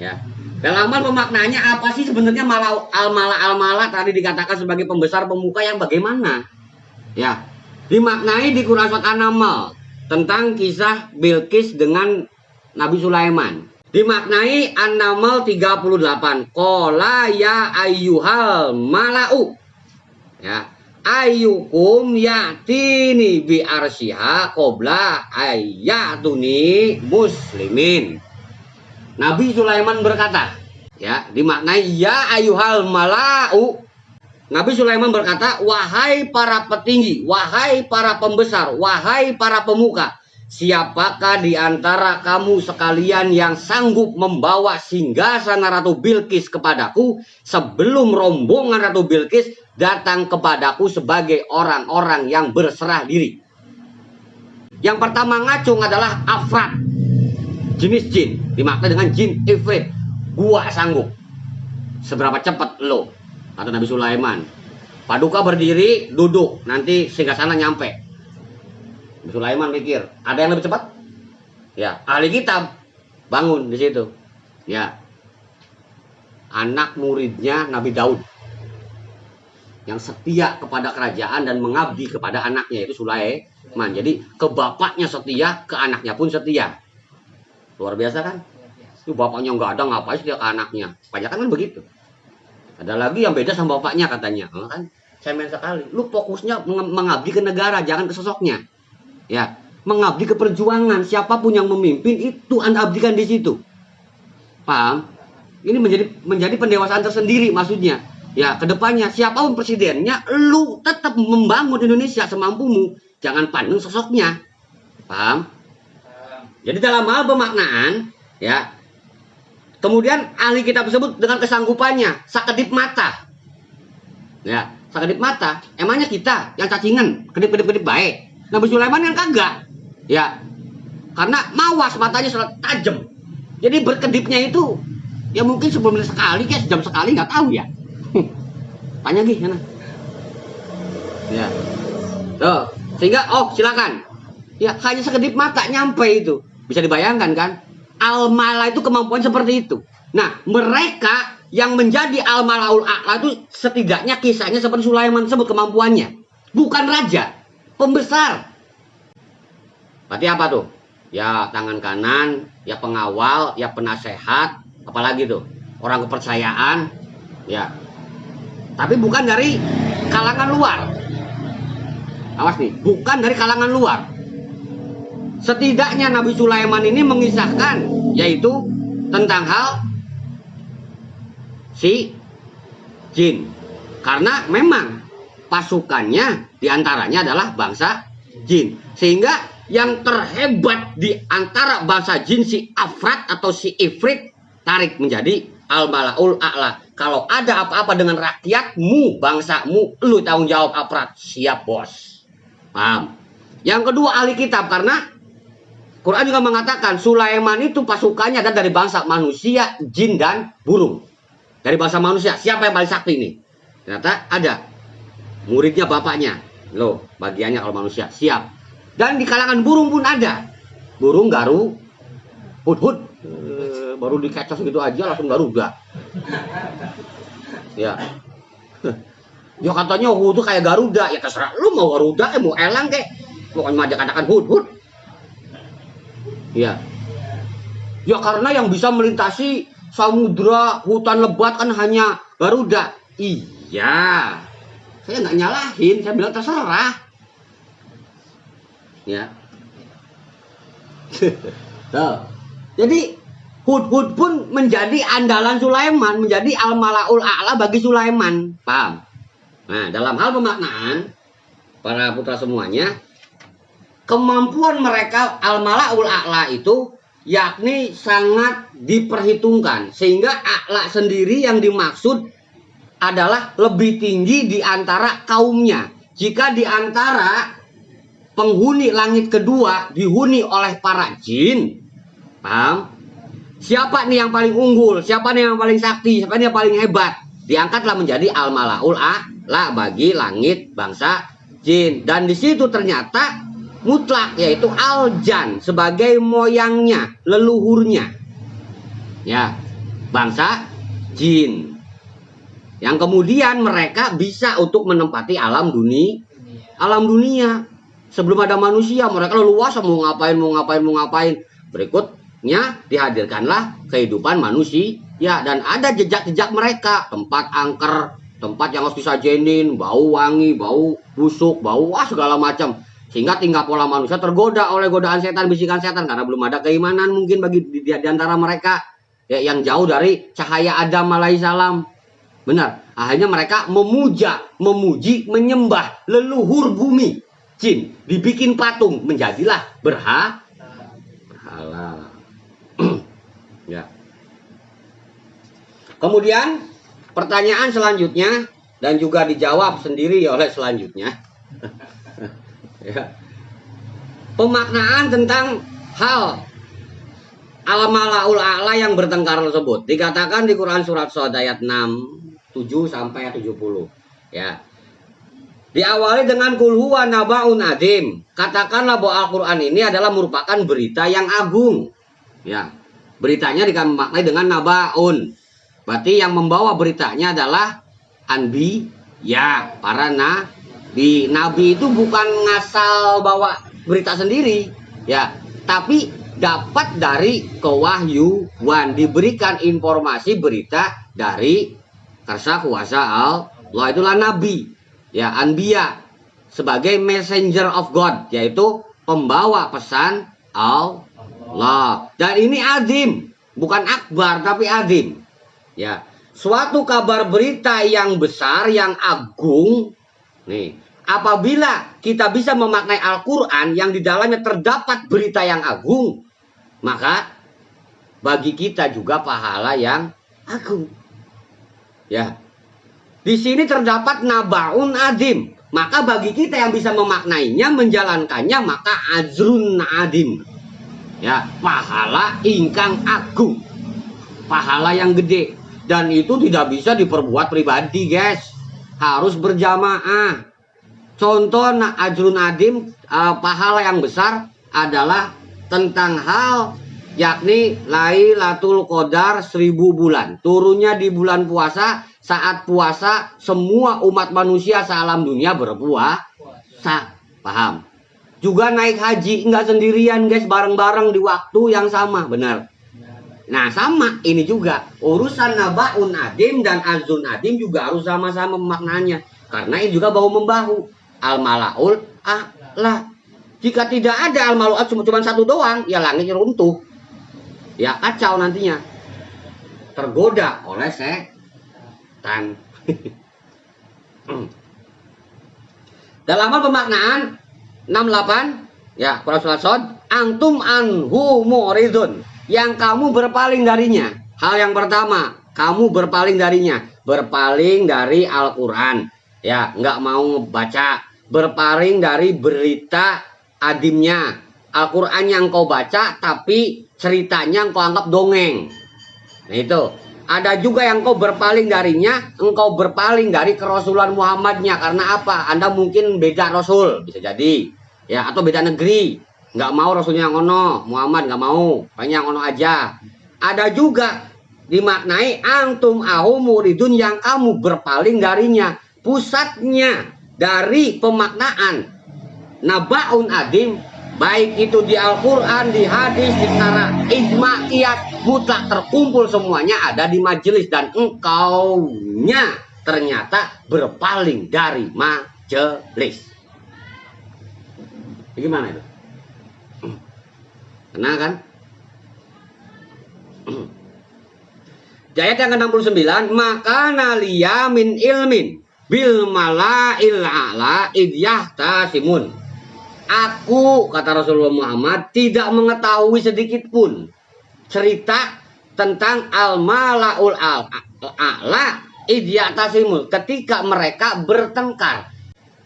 Ya. Dalam hal pemaknaannya apa sih sebenarnya al-mala tadi dikatakan sebagai pembesar pemuka yang bagaimana? Ya. Dimaknai di Quran surat An-Naml tentang kisah Bilqis dengan Nabi Sulaiman. Dimaknai An-Naml 38. Qala ya ayyuhal mala'u. Ya. Ayyukum ya'tini bi arsyiha qabla ayyatuni muslimin. Nabi Sulaiman berkata, ya, dimaknai ya ayyuhal mala'u. Nabi Sulaiman berkata, wahai para petinggi, wahai para pembesar, wahai para pemuka, siapakah di antara kamu sekalian yang sanggup membawa singgasana Ratu Bilqis kepadaku sebelum rombongan Ratu Bilqis datang kepadaku sebagai orang-orang yang berserah diri? Yang pertama ngacung adalah afrat, jenis jin, dimaknai dengan jin ifrit. Gua sanggup. Seberapa cepat lo? Kata Nabi Sulaiman. Paduka berdiri, duduk, nanti singgasana nyampe. Nabi Sulaiman mikir, ada yang lebih cepat? Ya, ahli kitab bangun di situ. Ya, anak muridnya Nabi Daud yang setia kepada kerajaan dan mengabdi kepada anaknya, itu Sulaiman. Jadi ke bapaknya setia, ke anaknya pun setia. Luar biasa kan? Itu bapaknya nggak ada, ngapain setia ke anaknya? Banyak kan begitu. Ada lagi yang beda sama bapaknya katanya. Oh, kan cemen sekali. Lu fokusnya mengabdi ke negara, jangan ke sosoknya. Ya, mengabdi ke perjuangan. Siapapun yang memimpin itu Anda abdikan di situ. Paham? Ini menjadi pendewasaan tersendiri maksudnya. Ya, kedepannya siapapun presidennya, lu tetap membangun Indonesia semampumu. Jangan pandang sosoknya. Paham? Jadi dalam hal pemaknaan, ya, kemudian ahli kitab tersebut dengan kesanggupannya sakedip mata, ya, sakedip mata. Emangnya kita yang cacingan kedip-kedip baik? Nabi Sulaiman yang kagak, ya, karena mawas matanya sangat tajam. Jadi berkedipnya itu, ya mungkin sebelum sekali, kayak sejam sekali, nggak tahu ya. Tanya gih, mana? Ya, tuh, sehingga silakan. Ya, hanya sekedip mata nyampe itu. Bisa dibayangkan kan? Al-Mala itu kemampuan seperti itu. Nah, mereka yang menjadi Al-Mala'ul A'la itu setidaknya kisahnya seperti Sulaiman sebut kemampuannya. Bukan raja, pembesar. Berarti apa tuh? Ya tangan kanan, ya pengawal, ya penasehat, apalagi tuh? Orang kepercayaan, ya. Tapi bukan dari kalangan luar. Awas nih, bukan dari kalangan luar. Setidaknya Nabi Sulaiman ini mengisahkan, yaitu tentang hal si jin. Karena memang pasukannya diantaranya adalah bangsa jin. Sehingga yang terhebat di antara bangsa jin si Afrat atau si Ifrit tarik menjadi Al-Mala'ul A'la. Kalau ada apa-apa dengan rakyatmu, bangsamu, lu tanggung jawab Afrat. Siap bos. Paham? Yang kedua ahli kitab, karena Quran juga mengatakan Sulaiman itu pasukannya ada dari bangsa manusia, jin, dan burung. Dari bangsa manusia, siapa yang paling sakti ini? Ternyata ada. Muridnya bapaknya. Loh, bagiannya kalau manusia, siap. Dan di kalangan burung pun ada. Burung garu, hud-hud. Baru dikecos gitu aja langsung garuda. Ya. Ya katanya hud itu kayak garuda. Ya terserah lu mau garuda, mau elang kek. Pokoknya aja katakan hud-hud. Ya. Ya karena yang bisa melintasi samudra, hutan lebat kan hanya garuda. Iya. Saya nggak nyalahin, saya bilang terserah. Ya. Tuh. Jadi hud-hud pun menjadi andalan Sulaiman, menjadi Al-Mala'ul A'la bagi Sulaiman. Paham? Nah, dalam hal pemaknaan para putra semuanya, kemampuan mereka Al-Mala'ul A'la itu yakni sangat diperhitungkan. Sehingga A'la sendiri yang dimaksud adalah lebih tinggi di antara kaumnya. Jika di antara penghuni langit kedua dihuni oleh para jin, paham? Siapa nih yang paling unggul? Siapa nih yang paling sakti? Siapa nih yang paling hebat? Diangkatlah menjadi Al-Mala'ul A'la bagi langit bangsa jin. Dan di situ ternyata mutlak, yaitu Al-Jan sebagai moyangnya, leluhurnya. Ya. bangsa jin. Yang kemudian mereka bisa untuk menempati alam dunia. Sebelum ada manusia, mereka leluasa mau ngapain. Berikutnya dihadirkanlah kehidupan manusia dan ada jejak-jejak mereka, tempat angker, tempat yang harus disajenin, bau wangi, bau busuk, bau segala macam. Sehingga tingkah pola manusia tergoda oleh godaan setan, bisikan setan, karena belum ada keimanan mungkin bagi di antara mereka yang jauh dari cahaya Adam alaihissalam. Benar, akhirnya mereka memuji, menyembah leluhur bumi jin, dibikin patung, menjadilah berhala. Ya. Kemudian pertanyaan selanjutnya dan juga dijawab sendiri oleh selanjutnya. Ya. Pemaknaan tentang hal al-mala'ul a'la yang bertengkar tersebut dikatakan di Quran surat Shad ayat 6, 7 sampai 70. Ya. Diawali dengan kul huwa naba'un adim. Katakanlah bahwa Al-Qur'an ini adalah merupakan berita yang agung. Ya. Beritanya dimaknai dengan naba'un. Berarti yang membawa beritanya adalah anbiya, para nabi. Nabi itu bukan ngasal bawa berita sendiri, ya, tapi dapat dari kewahyuan, diberikan informasi berita dari karsa kuasa Allah, itulah nabi. Ya, anbiya sebagai messenger of God, yaitu pembawa pesan Allah. Dan ini adim, bukan akbar tapi adim. Ya, suatu kabar berita yang besar, yang agung. Nih, apabila kita bisa memaknai Al-Qur'an yang di dalamnya terdapat berita yang agung, maka bagi kita juga pahala yang agung. Ya. Di sini terdapat nabaun adim. Maka bagi kita yang bisa memaknainya, menjalankannya, maka ajrun adim. Ya, pahala ingkang agung. Pahala yang gede. Dan itu tidak bisa diperbuat pribadi, guys. Harus berjamaah. Contoh ajrun adim, pahala yang besar adalah tentang hal yakni Lailatul Qadar 1000 bulan. Turunnya di bulan puasa. Saat puasa semua umat manusia sealam dunia berpuasa. Paham? Juga naik haji enggak sendirian, guys, bareng-bareng di waktu yang sama. Benar. Nah, sama ini juga urusan nabaun adim dan azun adim juga harus sama-sama maknanya, karena ini juga bahu membahu. Al-malaul a'la. Jika tidak ada al-malaul cuma satu doang, ya langitnya runtuh. Ya kacau nantinya. Tergoda oleh setan. Dalam hal pemaknaan 68 ya, Quran surat Shad, antum anhu muridun, yang kamu berpaling darinya. Hal yang pertama, kamu berpaling darinya, berpaling dari Al-Qur'an. Ya, nggak mau baca, berpaling dari berita adimnya. Al-Qur'an yang kau baca tapi ceritanya engkau anggap dongeng. Nah, itu. Ada juga yang kau berpaling darinya, engkau berpaling dari kerasulan Muhammadnya. Karena apa? Anda mungkin beda rasul, bisa jadi. Ya, atau beda negeri. Nggak mau rasulnya yang ono, Muhammad nggak mau, banyak yang ono aja. Ada juga dimaknai antum muridun, yang kamu berpaling darinya. Pusatnya dari pemaknaan nabaun adim, baik itu di Al-Quran, di hadis, di secara ijma, qiyas, mutlak terkumpul semuanya ada di majelis, dan engkaunya ternyata berpaling dari majelis. Gimana itu? Kena kan? Di ayat yang ke-69, maka nalia min ilmin bil mala'il a'la idyah tasimun. Aku, kata Rasulullah Muhammad, tidak mengetahui sedikit pun cerita tentang al-mala'ul a'la idyah tasimun, ketika mereka bertengkar.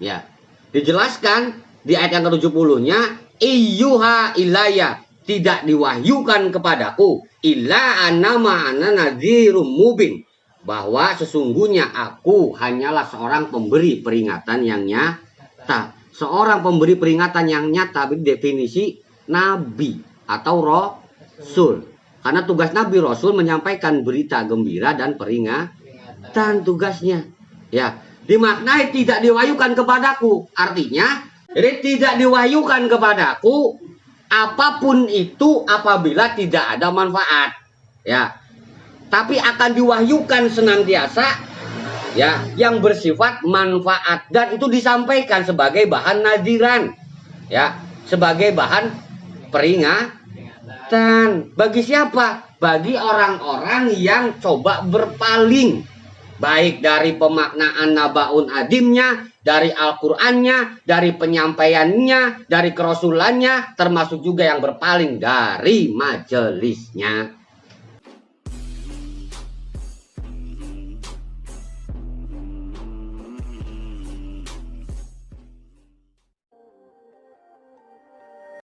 Ya, dijelaskan di ayat yang ke-70-nya, iyyuha ilayya, tidak diwahyukan kepadaku, illa annama ana nadhirum mubin, bahwa sesungguhnya aku hanyalah seorang pemberi peringatan yang nyata. Seorang pemberi peringatan yang nyata, definisi nabi atau rasul. Karena tugas Nabi Rasul menyampaikan berita gembira dan peringatan tugasnya. Ya, dimaknai tidak diwahyukan kepadaku. Artinya, jadi tidak diwahyukan kepadaku apapun itu apabila tidak ada manfaat. Ya. Tapi akan diwahyukan senantiasa ya yang bersifat manfaat, dan itu disampaikan sebagai bahan nadiran. Ya, sebagai bahan peringatan. Bagi siapa? Bagi orang-orang yang coba berpaling, baik dari pemaknaan nabaun adimnya, dari Al-Qur'annya, dari penyampaiannya, dari kerasulannya, termasuk juga yang berpaling dari majelisnya.